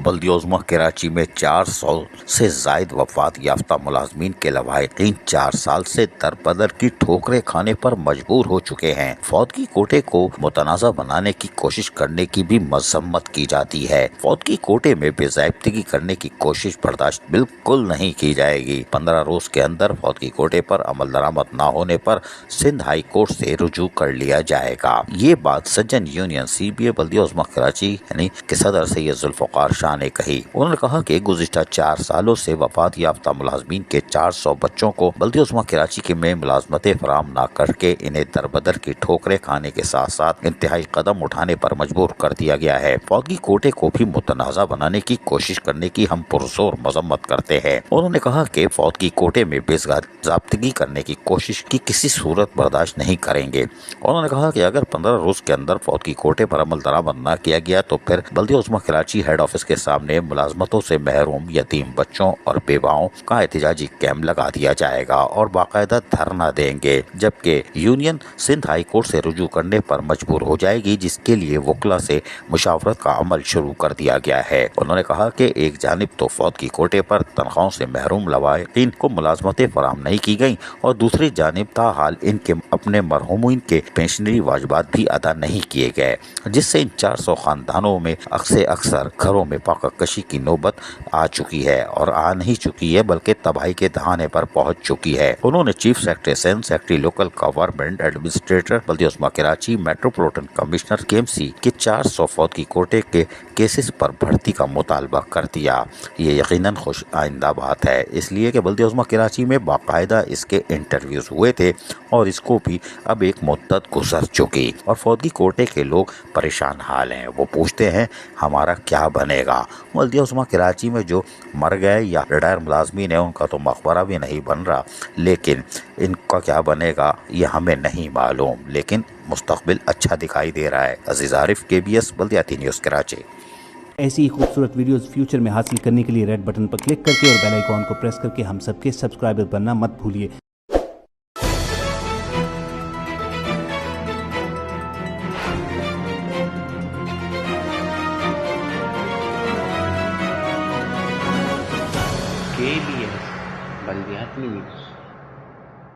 بلدیہ عظمیٰ کراچی میں 400 سے زائد وفات یافتہ ملازمین کے لواحقین 4 سال سے در بدر کی ٹھوکریں کھانے پر مجبور ہو چکے ہیں۔ فوتگی کوٹے کو متنازع بنانے کی کوشش کرنے کی بھی مذمت کی جاتی ہے۔ فوتگی کوٹے میں بے ضابطگی کرنے کی کوشش برداشت بالکل نہیں کی جائے گی۔ 15 روز کے اندر فوتگی کوٹے پر عمل درآمد نہ ہونے پر سندھ ہائی کورٹ سے رجوع کر لیا جائے گا۔ یہ بات سجن یونین سی بی اے بلدیہ عظمیٰ کراچی کے صدر سید ذوالفقار شاہ نے کہی۔ انہوں نے کہا کہ گزشتہ 4 سالوں سے وفات یافتہ ملازمین کے 400 بچوں کو بلدیہ عظمیٰ کراچی میں ملازمتیں فراہم نہ کر کے انہیں در بدر کی ٹھوکریں کھانے کے ساتھ ساتھ انتہائی قدم اٹھانے پر مجبور کر دیا گیا ہے۔ فوتگی کوٹے کو بھی متنازع بنانے کی کوشش کرنے کی ہم پرزور مذمت کرتے ہیں۔ انہوں نے کہا کہ فوتگی کوٹے میں بے ضابطگی کرنے کی کوشش کی کسی صورت برداشت نہیں کریں گے۔ انہوں نے کہا کہ اگر 15 روز کے اندر فوتگی کوٹے پر عمل درآمد نہ کیا گیا تو پھر بلدیہ عظمیٰ کراچی ہیڈ آفس کے سامنے ملازمتوں سے محروم یتیم بچوں اور بیواؤں کا احتجاجی کیمپ لگا دیا جائے گا اور باقاعدہ دھرنا دیں گے، جبکہ یونین سندھ ہائی کورٹ سے رجوع کرنے پر مجبور ہو جائے گی، جس کے لیے وکلاء سے مشاورت کا عمل شروع کر دیا گیا ہے۔ انہوں نے کہا کہ ایک جانب تو فوتگی کوٹے پر تنخواہوں سے محروم لواحقین کو ملازمتیں فراہم نہیں کی گئیں اور دوسری جانب تاحال ان کے اپنے مرحومین کے پینشنری واجبات بھی ادا نہیں کیے گئے، جس سے ان 400 خاندانوں میں اکثر گھروں میں فاقہ کشی کی نوبت آ چکی ہے اور آ نہیں چکی ہے بلکہ تباہی کے دہانے پر پہنچ چکی ہے۔ انہوں نے chief secretary Sindh, secretary local government administrator بلدیہ عظمیٰ کراچی، میٹروپولیٹن کمشنر KMC کے 400 فوتگی کوٹے کے کیسز پر بھرتی کا مطالبہ کر دیا۔ یہ یقیناً خوش آئندہ بات ہے، اس لیے کہ بلدیہ عظمیٰ کراچی میں باقاعدہ اس کے انٹرویوز ہوئے تھے اور اس کو بھی اب ایک مدت گزر چکی اور فوتگی کوٹے کے لوگ پریشان حال ہیں۔ وہ پوچھتے ہیں ہمارا کیا بنے گا؟ بلدیہ عظمیٰ کراچی میں جو مر گئے یا ریٹائر ملازمین ہیں ان کا تو مقبرہ بھی نہیں بن رہا، لیکن ان کا کیا بنے گا یہ ہمیں نہیں معلوم، لیکن مستقبل اچھا دکھائی دے رہا ہے۔ عزیز عارف، KBS بلدیاتی نیوز کراچی۔ ایسی ہی خوبصورت ویڈیوز فیوچر میں حاصل کرنے کے لیے ریڈ بٹن پر کلک کر کے اور بیل آئیکن کو پریس کر کے ہم سب کے سبسکرائبر بننا مت بھولیے۔ KBS بلدیاتی نیوز۔